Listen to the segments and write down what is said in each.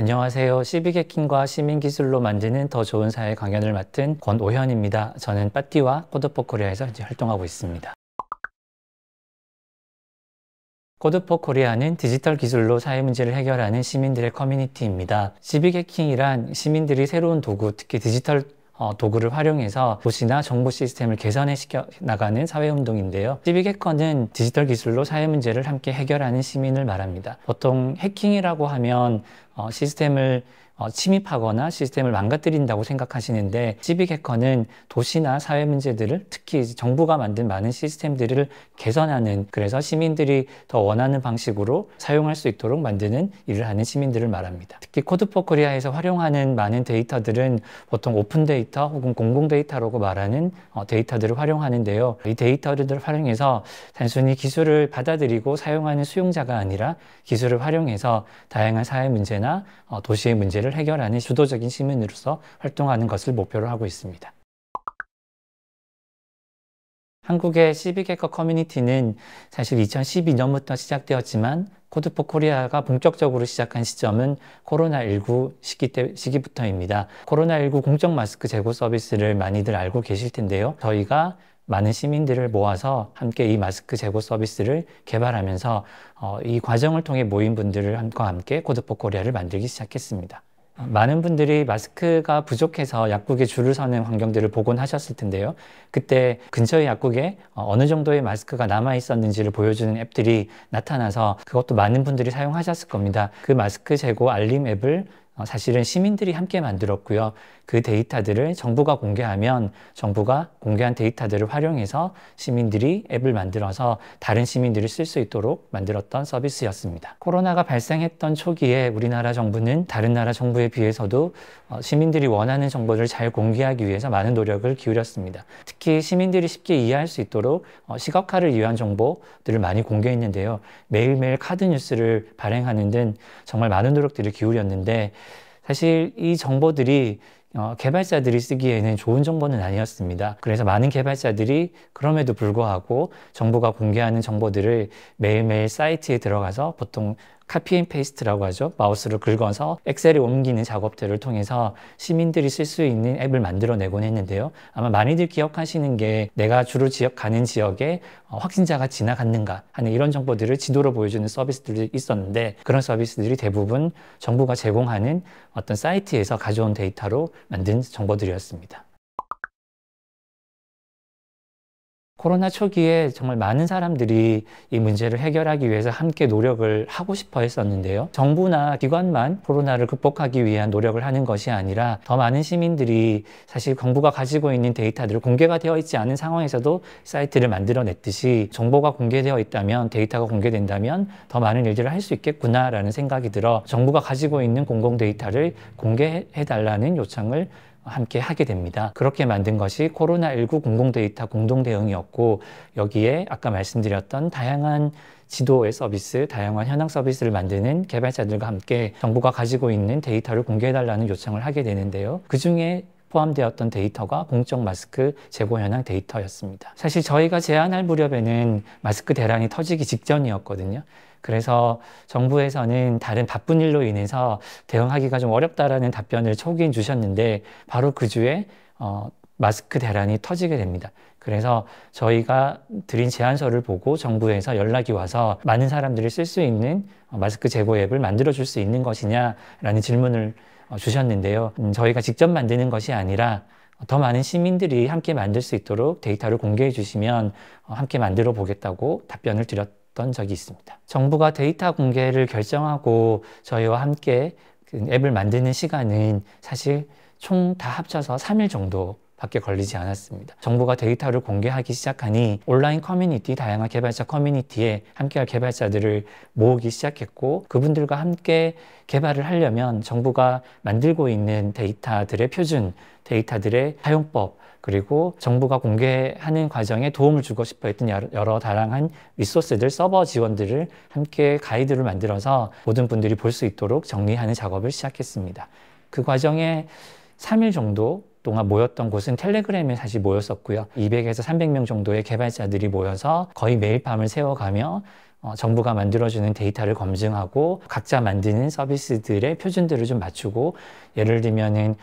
안녕하세요. 시빅해킹과 시민기술로 만드는 더 좋은 사회 강연을 맡은 권오현입니다. 저는 빠띠와 코드포코리아에서 활동하고 있습니다. 코드포코리아는 디지털 기술로 사회 문제를 해결하는 시민들의 커뮤니티입니다. 시빅해킹이란 시민들이 새로운 도구, 특히 디지털 도구를 활용해서 도시나 정보 시스템을 개선시켜 나가는 사회운동인데요. 시빅해커는 디지털 기술로 사회 문제를 함께 해결하는 시민을 말합니다. 보통 해킹이라고 하면 시스템을 침입하거나 시스템을 망가뜨린다고 생각하시는데, 시빅해커는 도시나 사회 문제들을, 특히 정부가 만든 많은 시스템들을 개선하는, 그래서 시민들이 더 원하는 방식으로 사용할 수 있도록 만드는 일을 하는 시민들을 말합니다. 특히 코드포코리아에서 활용하는 많은 데이터들은 보통 오픈 데이터 혹은 공공 데이터라고 말하는 데이터들을 활용하는데요. 이 데이터들을 활용해서 단순히 기술을 받아들이고 사용하는 수용자가 아니라 기술을 활용해서 다양한 사회 문제나 도시의 문제를 해결하는 주도적인 시민으로서 활동하는 것을 목표로 하고 있습니다. 한국의 시빅해커 커뮤니티는 사실 2012년부터 시작되었지만, 코드포코리아가 본격적으로 시작한 시점은 코로나19 시기부터입니다. 코로나19 공적 마스크 재고 서비스를 많이들 알고 계실 텐데요. 저희가 많은 시민들을 모아서 함께 이 마스크 재고 서비스를 개발하면서 이 과정을 통해 모인 분들과 함께 코드포코리아를 만들기 시작했습니다. 많은 분들이 마스크가 부족해서 약국에 줄을 서는 광경들을 보곤 하셨을 텐데요. 그때 근처의 약국에 어느 정도의 마스크가 남아 있었는지를 보여주는 앱들이 나타나서 그것도 많은 분들이 사용하셨을 겁니다. 그 마스크 재고 알림 앱을 사실은 시민들이 함께 만들었고요. 그 데이터들을 정부가 공개하면 정부가 공개한 데이터들을 활용해서 시민들이 앱을 만들어서 다른 시민들이 쓸 수 있도록 만들었던 서비스였습니다. 코로나가 발생했던 초기에 우리나라 정부는 다른 나라 정부에 비해서도 시민들이 원하는 정보를 잘 공개하기 위해서 많은 노력을 기울였습니다. 특히 시민들이 쉽게 이해할 수 있도록 시각화를 위한 정보들을 많이 공개했는데요. 매일매일 카드 뉴스를 발행하는 등 정말 많은 노력들을 기울였는데, 사실 이 정보들이 개발자들이 쓰기에는 좋은 정보는 아니었습니다. 그래서 많은 개발자들이 그럼에도 불구하고 정부가 공개하는 정보들을 매일매일 사이트에 들어가서, 보통 카피 앤 페이스트라고 하죠. 마우스로 긁어서 엑셀에 옮기는 작업들을 통해서 시민들이 쓸 수 있는 앱을 만들어내곤 했는데요. 아마 많이들 기억하시는 게, 내가 주로 가는 지역에 확진자가 지나갔는가 하는 이런 정보들을 지도로 보여주는 서비스들이 있었는데, 그런 서비스들이 대부분 정부가 제공하는 어떤 사이트에서 가져온 데이터로 만든 정보들이었습니다. 코로나 초기에 정말 많은 사람들이 이 문제를 해결하기 위해서 함께 노력을 하고 싶어 했었는데요. 정부나 기관만 코로나를 극복하기 위한 노력을 하는 것이 아니라, 더 많은 시민들이 사실 정부가 가지고 있는 데이터들을, 공개가 되어 있지 않은 상황에서도 사이트를 만들어냈듯이, 정보가 공개되어 있다면, 데이터가 공개된다면 더 많은 일들을 할 수 있겠구나라는 생각이 들어 정부가 가지고 있는 공공 데이터를 공개해달라는 요청을 함께 하게 됩니다. 그렇게 만든 것이 코로나19 공공데이터 공동대응이었고, 여기에 아까 말씀드렸던 다양한 지도의 서비스, 다양한 현황 서비스를 만드는 개발자들과 함께 정부가 가지고 있는 데이터를 공개해달라는 요청을 하게 되는데요. 그 중에 포함되었던 데이터가 공적 마스크 재고 현황 데이터였습니다. 사실 저희가 제안할 무렵에는 마스크 대란이 터지기 직전이었거든요. 그래서 정부에서는 다른 바쁜 일로 인해서 대응하기가 좀 어렵다라는 답변을 초기엔 주셨는데, 바로 그 주에 마스크 대란이 터지게 됩니다. 그래서 저희가 드린 제안서를 보고 정부에서 연락이 와서 많은 사람들이 쓸 수 있는 마스크 재고 앱을 만들어 줄 수 있는 것이냐라는 질문을 주셨는데요. 저희가 직접 만드는 것이 아니라 더 많은 시민들이 함께 만들 수 있도록 데이터를 공개해 주시면 함께 만들어 보겠다고 답변을 드렸던 적이 있습니다. 정부가 데이터 공개를 결정하고 저희와 함께 앱을 만드는 시간은 사실 총 다 합쳐서 3일 정도 밖에 걸리지 않았습니다. 정부가 데이터를 공개하기 시작하니 온라인 커뮤니티, 다양한 개발자 커뮤니티에 함께할 개발자들을 모으기 시작했고, 그분들과 함께 개발을 하려면 정부가 만들고 있는 데이터들의 표준, 데이터들의 사용법, 그리고 정부가 공개하는 과정에 도움을 주고 싶어 했던 여러 다양한 리소스들, 서버 지원들을 함께 가이드를 만들어서 모든 분들이 볼 수 있도록 정리하는 작업을 시작했습니다. 그 과정에 3일 정도 동안 모였던 곳은 텔레그램에 사실 모였었고요. 200에서 300명 정도의 개발자들이 모여서 거의 매일 밤을 새워가며 정부가 만들어주는 데이터를 검증하고 각자 만드는 서비스들의 표준들을 좀 맞추고, 예를 들면은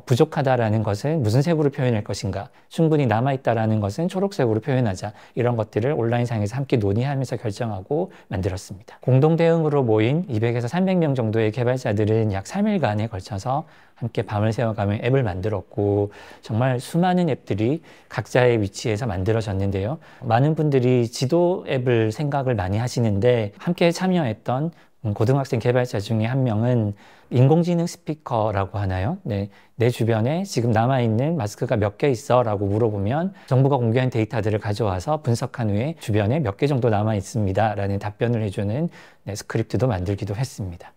부족하다라는 것은 무슨 색으로 표현할 것인가, 충분히 남아있다라는 것은 초록색으로 표현하자, 이런 것들을 온라인상에서 함께 논의하면서 결정하고 만들었습니다. 공동 대응으로 모인 200에서 300명 정도의 개발자들은 약 3일간에 걸쳐서 함께 밤을 새워가며 앱을 만들었고, 정말 수많은 앱들이 각자의 위치에서 만들어졌는데요. 많은 분들이 지도 앱을 생각을 많이 하시는데, 함께 참여했던 고등학생 개발자 중에 한 명은 인공지능 스피커라고 하나요? 네, 내 주변에 지금 남아있는 마스크가 몇 개 있어? 라고 물어보면 정부가 공개한 데이터들을 가져와서 분석한 후에 주변에 몇 개 정도 남아있습니다 라는 답변을 해주는 스크립트도 만들기도 했습니다.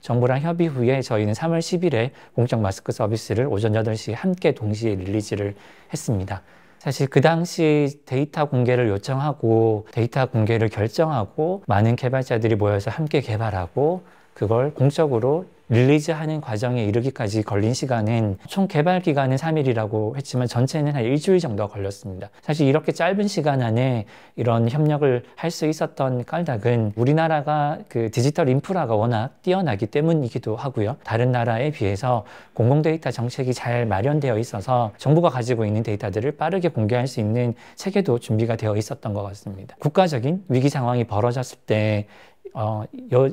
정부랑 협의 후에 저희는 3월 10일에 공적 마스크 서비스를 오전 8시에 함께 동시에 릴리즈를 했습니다. 사실 그 당시 데이터 공개를 요청하고 데이터 공개를 결정하고 많은 개발자들이 모여서 함께 개발하고 그걸 공적으로 릴리즈하는 과정에 이르기까지 걸린 시간은 총 개발 기간은 3일이라고 했지만 전체는 한 일주일 정도가 걸렸습니다. 사실 이렇게 짧은 시간 안에 이런 협력을 할 수 있었던 까닭은 우리나라가 그 디지털 인프라가 워낙 뛰어나기 때문이기도 하고요. 다른 나라에 비해서 공공데이터 정책이 잘 마련되어 있어서 정부가 가지고 있는 데이터들을 빠르게 공개할 수 있는 체계도 준비가 되어 있었던 것 같습니다. 국가적인 위기 상황이 벌어졌을 때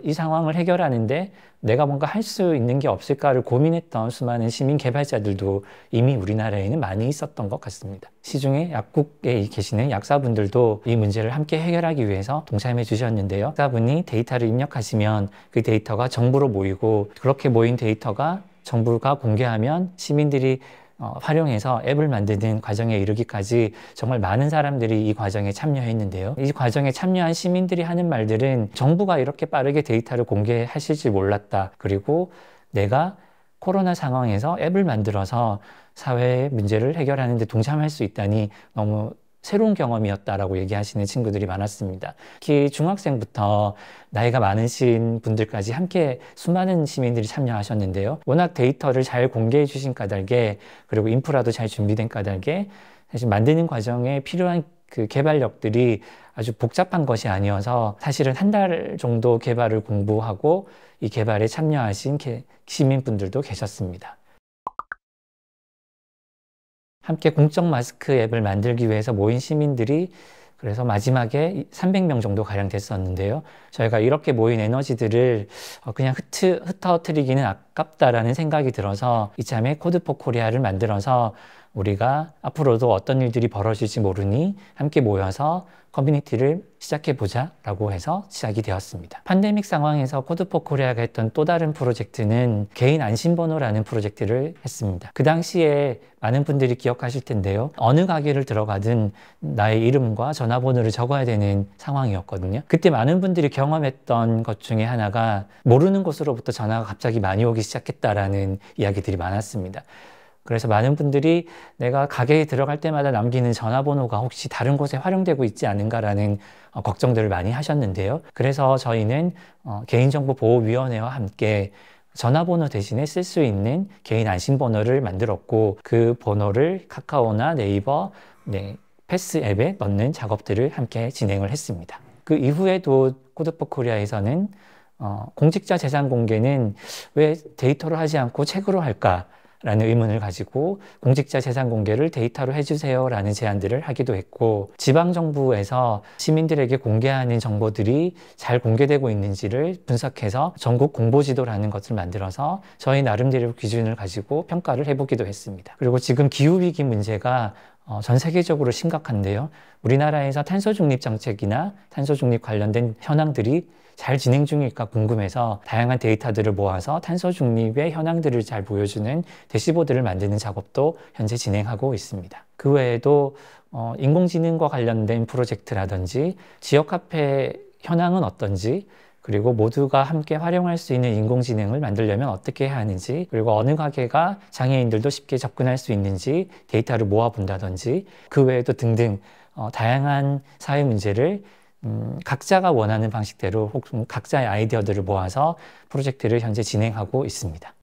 이 상황을 해결하는데 내가 뭔가 할 수 있는 게 없을까를 고민했던 수많은 시민 개발자들도 이미 우리나라에는 많이 있었던 것 같습니다. 시중에 약국에 계시는 약사분들도 이 문제를 함께 해결하기 위해서 동참해 주셨는데요. 약사분이 데이터를 입력하시면 그 데이터가 정부로 모이고, 그렇게 모인 데이터가 정부가 공개하면 시민들이 활용해서 앱을 만드는 과정에 이르기까지 정말 많은 사람들이 이 과정에 참여했는데요. 이 과정에 참여한 시민들이 하는 말들은 정부가 이렇게 빠르게 데이터를 공개하실 줄 몰랐다. 그리고 내가 코로나 상황에서 앱을 만들어서 사회의 문제를 해결하는 데 동참할 수 있다니 너무 새로운 경험이었다라고 얘기하시는 친구들이 많았습니다. 특히 중학생부터 나이가 많으신 분들까지 함께 수많은 시민들이 참여하셨는데요. 워낙 데이터를 잘 공개해 주신 까닭에, 그리고 인프라도 잘 준비된 까닭에 사실 만드는 과정에 필요한 그 개발력들이 아주 복잡한 것이 아니어서 사실은 한 달 정도 개발을 공부하고 이 개발에 참여하신 시민분들도 계셨습니다. 함께 공적 마스크 앱을 만들기 위해서 모인 시민들이 그래서 마지막에 300명 정도 가량 됐었는데요. 저희가 이렇게 모인 에너지들을 그냥 흩어뜨리기는 아깝다라는 생각이 들어서 이참에 코드4코리아를 만들어서 우리가 앞으로도 어떤 일들이 벌어질지 모르니 함께 모여서 커뮤니티를 시작해보자 라고 해서 시작이 되었습니다. 팬데믹 상황에서 코드4코리아가 했던 또 다른 프로젝트는 개인 안심번호라는 프로젝트를 했습니다. 그 당시에 많은 분들이 기억하실 텐데요. 어느 가게를 들어가든 나의 이름과 전화번호를 적어야 되는 상황이었거든요. 그때 많은 분들이 경험했던 것 중에 하나가 모르는 곳으로부터 전화가 갑자기 많이 오기 시작했다라는 이야기들이 많았습니다. 그래서 많은 분들이 내가 가게에 들어갈 때마다 남기는 전화번호가 혹시 다른 곳에 활용되고 있지 않은가라는 걱정들을 많이 하셨는데요. 그래서 저희는 개인정보보호위원회와 함께 전화번호 대신에 쓸 수 있는 개인 안심번호를 만들었고, 그 번호를 카카오나 네이버, 패스 앱에 넣는 작업들을 함께 진행을 했습니다. 그 이후에도 코드4코리아에서는 공직자 재산 공개는 왜 데이터로 하지 않고 책으로 할까? 라는 의문을 가지고 공직자 재산 공개를 데이터로 해주세요 라는 제안들을 하기도 했고, 지방정부에서 시민들에게 공개하는 정보들이 잘 공개되고 있는지를 분석해서 전국 공보지도라는 것을 만들어서 저희 나름대로 기준을 가지고 평가를 해보기도 했습니다. 그리고 지금 기후위기 문제가 전 세계적으로 심각한데요. 우리나라에서 탄소 중립 정책이나 탄소 중립 관련된 현황들이 잘 진행 중일까 궁금해서 다양한 데이터들을 모아서 탄소 중립의 현황들을 잘 보여주는 대시보드를 만드는 작업도 현재 진행하고 있습니다. 그 외에도 인공지능과 관련된 프로젝트라든지 지역 카페 현황은 어떤지, 그리고 모두가 함께 활용할 수 있는 인공지능을 만들려면 어떻게 해야 하는지, 그리고 어느 가게가 장애인들도 쉽게 접근할 수 있는지 데이터를 모아본다든지, 그 외에도 등등 다양한 사회 문제를 각자가 원하는 방식대로 혹은 각자의 아이디어들을 모아서 프로젝트를 현재 진행하고 있습니다.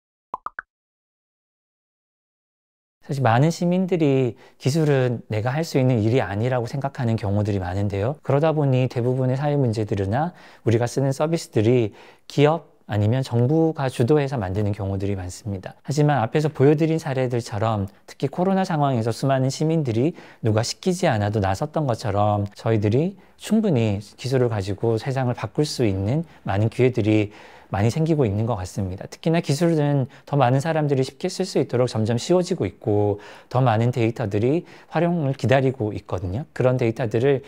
사실 많은 시민들이 기술은 내가 할 수 있는 일이 아니라고 생각하는 경우들이 많은데요. 그러다 보니 대부분의 사회 문제들이나 우리가 쓰는 서비스들이 기업 아니면 정부가 주도해서 만드는 경우들이 많습니다. 하지만 앞에서 보여드린 사례들처럼 특히 코로나 상황에서 수많은 시민들이 누가 시키지 않아도 나섰던 것처럼 저희들이 충분히 기술을 가지고 세상을 바꿀 수 있는 많은 기회들이 많이 생기고 있는 것 같습니다. 특히나 기술은 더 많은 사람들이 쉽게 쓸 수 있도록 점점 쉬워지고 있고 더 많은 데이터들이 활용을 기다리고 있거든요. 그런 데이터들을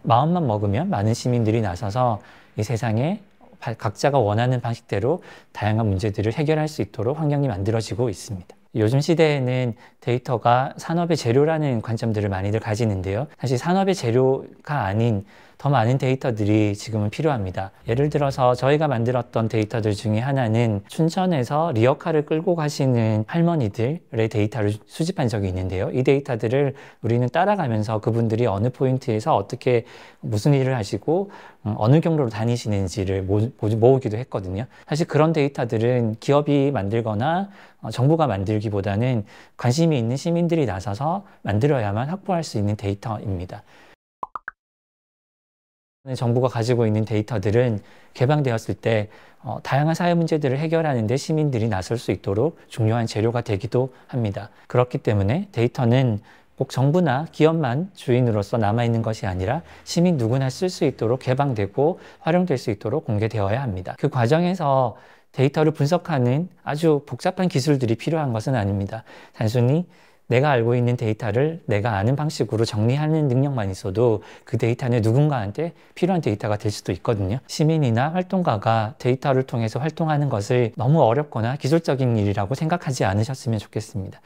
마음만 먹으면 많은 시민들이 나서서 이 세상에 각자가 원하는 방식대로 다양한 문제들을 해결할 수 있도록 환경이 만들어지고 있습니다. 요즘 시대에는 데이터가 산업의 재료라는 관점들을 많이들 가지는데요. 사실 산업의 재료가 아닌 더 많은 데이터들이 지금은 필요합니다. 예를 들어서 저희가 만들었던 데이터들 중에 하나는 춘천에서 리어카를 끌고 가시는 할머니들의 데이터를 수집한 적이 있는데요. 이 데이터들을 우리는 따라가면서 그분들이 어느 포인트에서 어떻게 무슨 일을 하시고 어느 경로로 다니시는지를 모으기도 했거든요. 사실 그런 데이터들은 기업이 만들거나 정부가 만들기보다는 관심이 있는 시민들이 나서서 만들어야만 확보할 수 있는 데이터입니다. 정부가 가지고 있는 데이터들은 개방되었을 때 다양한 사회 문제들을 해결하는 데 시민들이 나설 수 있도록 중요한 재료가 되기도 합니다. 그렇기 때문에 데이터는 꼭 정부나 기업만 주인으로서 남아있는 것이 아니라 시민 누구나 쓸 수 있도록 개방되고 활용될 수 있도록 공개되어야 합니다. 그 과정에서 데이터를 분석하는 아주 복잡한 기술들이 필요한 것은 아닙니다. 단순히 내가 알고 있는 데이터를 내가 아는 방식으로 정리하는 능력만 있어도 그 데이터는 누군가한테 필요한 데이터가 될 수도 있거든요. 시민이나 활동가가 데이터를 통해서 활동하는 것을 너무 어렵거나 기술적인 일이라고 생각하지 않으셨으면 좋겠습니다.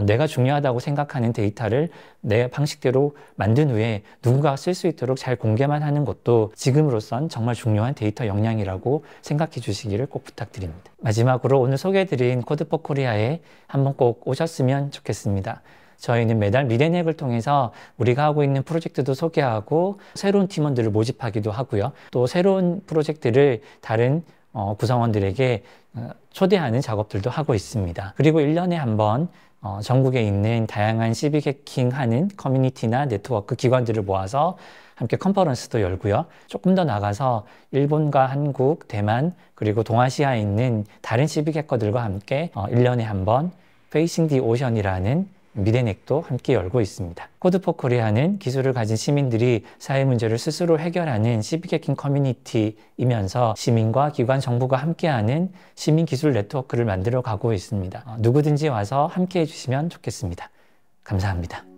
내가 중요하다고 생각하는 데이터를 내 방식대로 만든 후에 누군가 쓸 수 있도록 잘 공개만 하는 것도 지금으로선 정말 중요한 데이터 역량이라고 생각해 주시기를 꼭 부탁드립니다. 마지막으로 오늘 소개해드린 코드4코리아에 한번 꼭 오셨으면 좋겠습니다. 저희는 매달 미래넥을 통해서 우리가 하고 있는 프로젝트도 소개하고 새로운 팀원들을 모집하기도 하고요. 또 새로운 프로젝트를 다른 구성원들에게 초대하는 작업들도 하고 있습니다. 그리고 1년에 한 번 전국에 있는 다양한 시빅 해킹하는 커뮤니티나 네트워크 기관들을 모아서 함께 컨퍼런스도 열고요. 조금 더 나가서 일본과 한국, 대만, 그리고 동아시아에 있는 다른 시빅 해커들과 함께 1년에 한 번 Facing the Ocean이라는 미래넥도 함께 열고 있습니다. 코드4코리아는 기술을 가진 시민들이 사회 문제를 스스로 해결하는 시빅 해킹 커뮤니티이면서 시민과 기관, 정부가 함께하는 시민 기술 네트워크를 만들어 가고 있습니다. 누구든지 와서 함께 해주시면 좋겠습니다. 감사합니다.